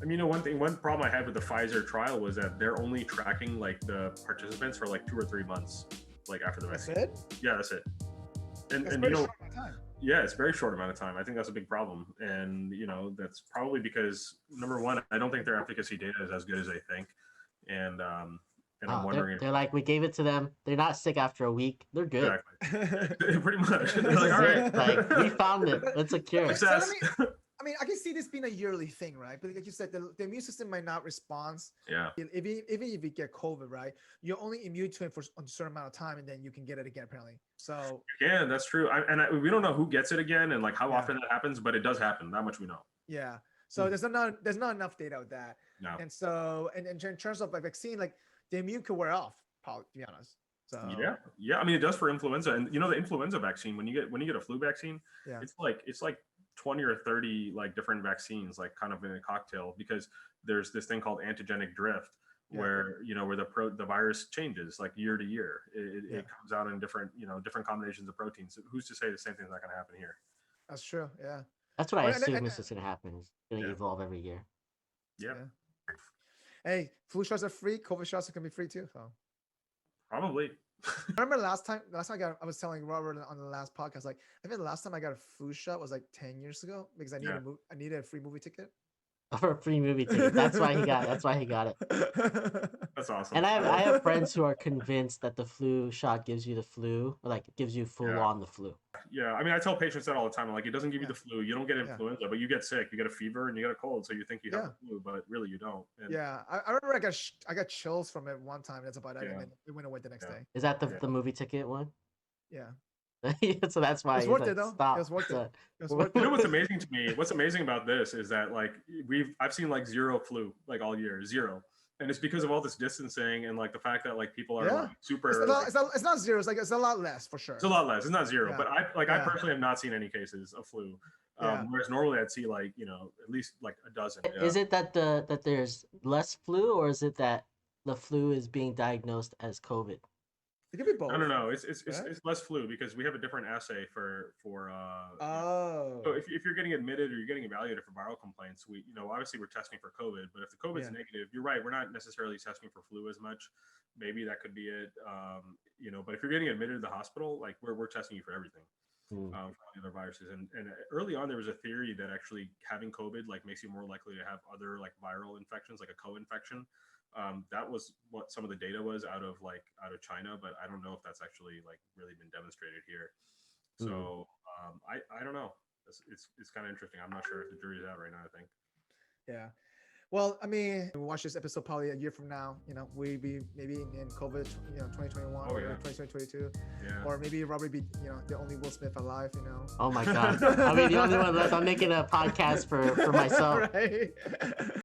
I mean, one problem I had with the Pfizer trial was that they're only tracking like the participants for like 2 or 3 months, like after the vaccine. That's it? Yeah, that's it. That's And pretty short amount of time. yeah, it's a very short amount of time. I think that's a big problem, and that's probably because number one, I don't think their efficacy data is as good as they think, and I'm wondering. They're like, we gave it to them. They're not sick after a week. They're good. Exactly. Pretty much. They're like, all right, like we found it. It's a cure. Success. I mean, I can see this being a yearly thing, right? But like you said, the immune system might not respond. Yeah. Even if you get COVID, right? You're only immune to it for a certain amount of time, and then you can get it again, apparently. So. Yeah, that's true. We don't know who gets it again and like how often that happens, but it does happen. That much we know. Yeah. So there's not enough data with that. No. And so, and in terms of like vaccine, like the immune could wear off, probably, to be honest. So. Yeah. I mean, it does for influenza, and the influenza vaccine when you get a flu vaccine, it's like 20 or 30 like different vaccines, like kind of in a cocktail, because there's this thing called antigenic drift where where the virus changes like year to year. It comes out in different different combinations of proteins. Who's to say the same thing's not going to happen here? That's true. Yeah. That's what I assume is just going to happen. It's going to evolve every year. Yeah. Hey, flu shots are free. COVID shots can be free too. So. Probably. I remember last time I was telling Robert on the last podcast, like I think the last time I got a flu shot was like 10 years ago because I needed a free movie ticket. For a free movie ticket. That's why he got it. That's awesome. And I have friends who are convinced that the flu shot gives you the flu, or like gives you full on the flu. Yeah, I mean, I tell patients that all the time. I'm like, it doesn't give you the flu. You don't get influenza, but you get sick. You get a fever and you get a cold, so you think you have the flu, but really you don't. And I remember I got chills from it one time. That's about it. And then it went away the next day. Is that the movie ticket one? Yeah. So that's why it's worth it though. Stop. It was worth it. You know what's amazing to me? What's amazing about this is that like I've seen like zero flu like all year, zero, and it's because of all this distancing and like the fact that like people are like, super. It's not zero. It's a lot less for sure. It's a lot less. It's not zero, but I personally have not seen any cases of flu. Whereas normally I'd see like at least like a dozen. Is it that that there's less flu, or is it that the flu is being diagnosed as COVID? It could be both. No. It's less flu because we have a different assay for. So if you're getting admitted or you're getting evaluated for viral complaints, we obviously we're testing for COVID, but if the COVID's negative, you're right, we're not necessarily testing for flu as much. Maybe that could be it. But if you're getting admitted to the hospital, like we're testing you for everything. For other viruses, and early on there was a theory that actually having COVID like makes you more likely to have other like viral infections, like a co-infection. That was what some of the data was out of China, but I don't know if that's actually like really been demonstrated here. So I don't know. It's kind of interesting. I'm not sure if the jury's out right now. I think. Yeah. Well, I mean, we'll watch this episode probably a year from now. We be maybe in COVID, 2021 or 2022, or maybe Robert be, the only Will Smith alive. Oh my God! I'll be the only one left. I'm making a podcast for myself. Right.